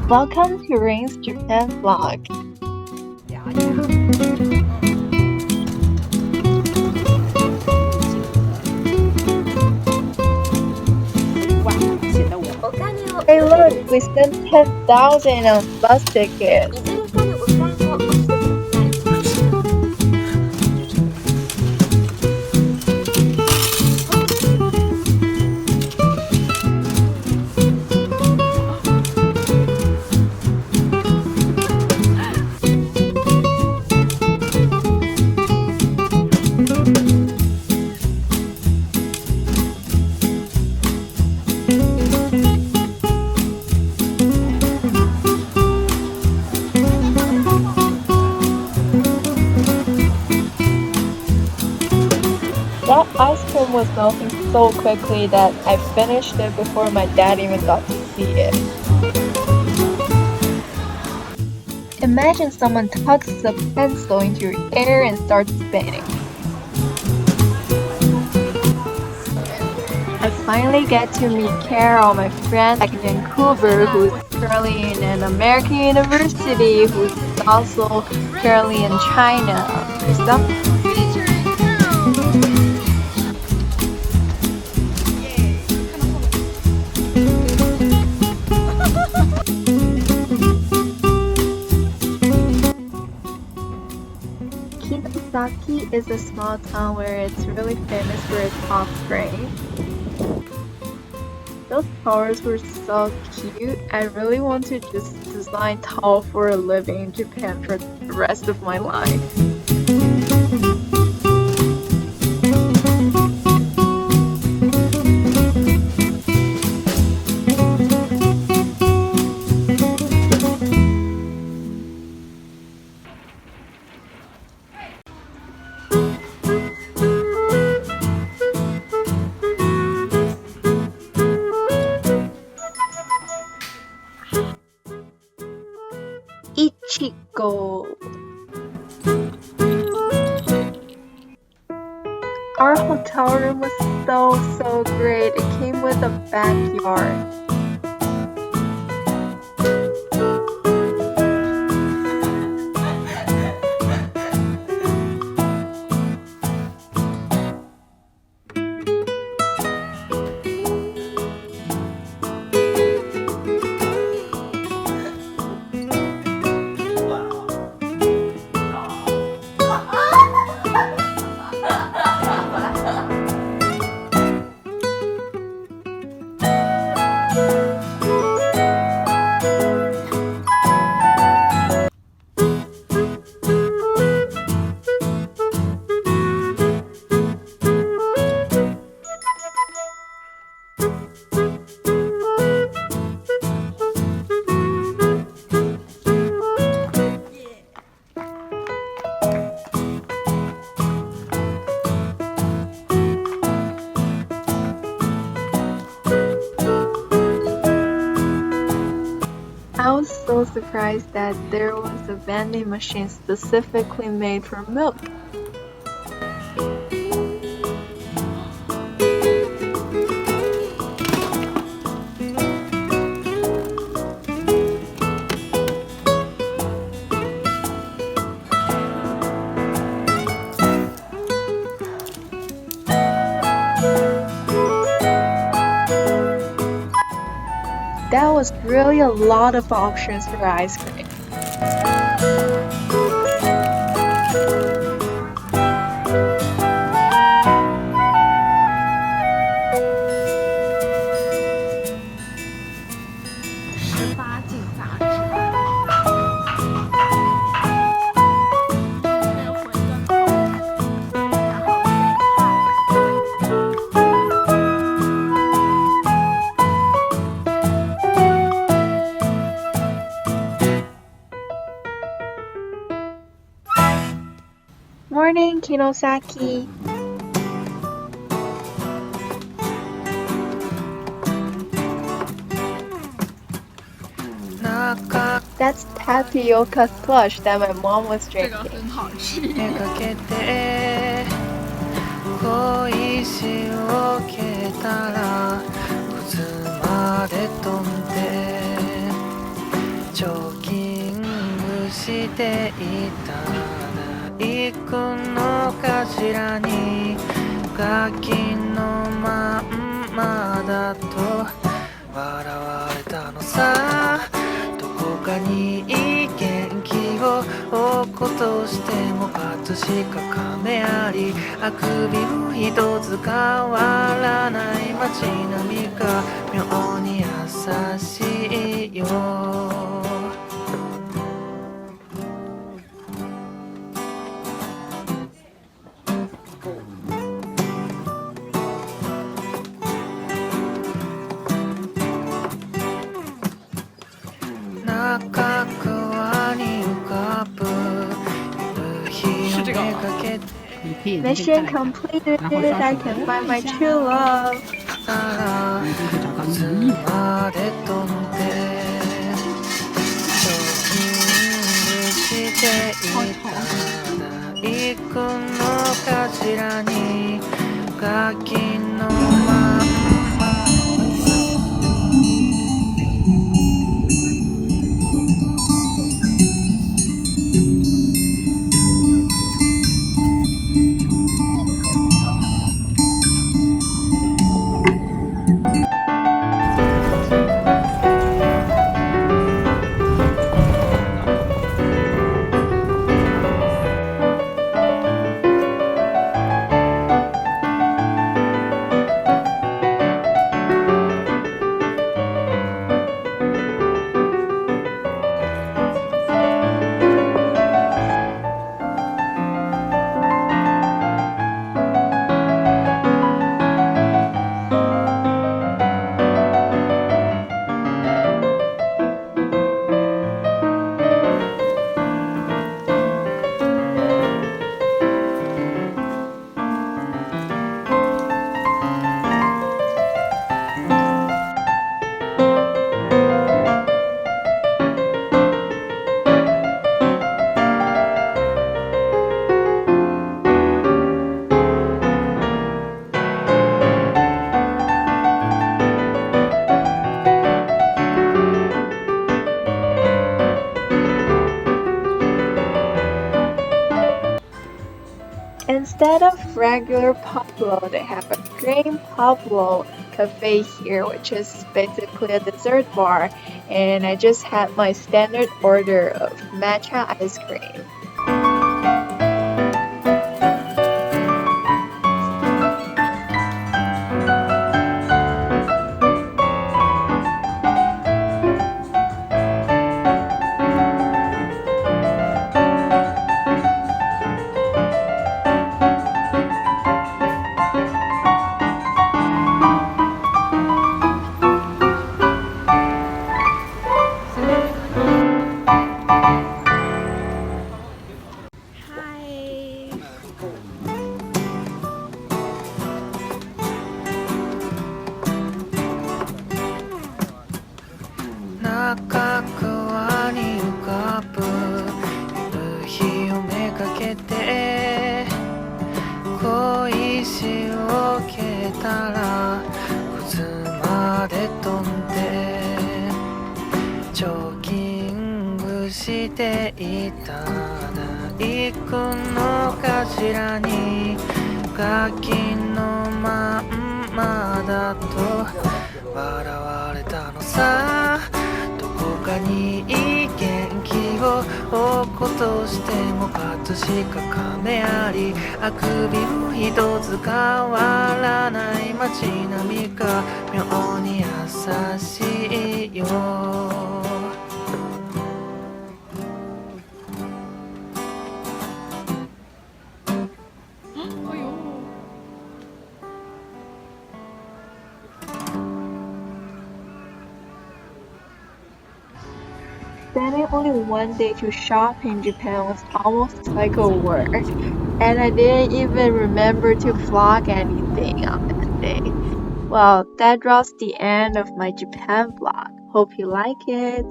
Welcome to Rain's Japan vlog. Hey look, we spent 10,000 on bus tickets. That ice cream was melting so quickly that I finished it before my dad even got to see it. Imagine someone tucks a pencil into your hair and starts spinning. I finally get to meet Carol, my friend back in Vancouver, who's currently in an American university, who's also currently in China. Kinosaki is a small town where it's really famous for its hot springs. Those towers were so cute. I really want to just design towel for a living in Japan for the rest of my life. Ichigo. Our hotel room was so great. It came with a backyard. I was so surprised that there was a vending machine specifically made for milk. That was really a lot of options for ice cream. Morning, Kinosaki. That's tapioca slush that my mom was 这个 drinking. 很好吃。恋しをけたら靴まで飛んでしていた大工の頭にガキのまんまだと笑われたのさ。どこかに元気を落っことしても葛飾亀有あくびも一つ変わらない街並みが妙に優しいよ。中川に浮かぶ夕日をめかけて Mission completed. I can find my true love. たらいつまで飛んでジョギングしていた大工の頭にガキのまんまInstead of regular Pablo, they have a Green Pablo cafe here, which is basically a dessert bar. And I just had my standard order of matcha ice cream.中川に浮かぶ夕日をめかけて小石を蹴ったら靴まで飛んでジョギングしていた大工の頭にガキのまんまだと笑われたのさ。どこかに元気を落っことしても葛飾亀有あくびも一つ変わらない街並みが妙に優しいよ。Spending only one day to shop in Japan was almost like a work, and I didn't even remember to vlog anything on that day. Well, that draws the end of my Japan vlog. Hope you like it.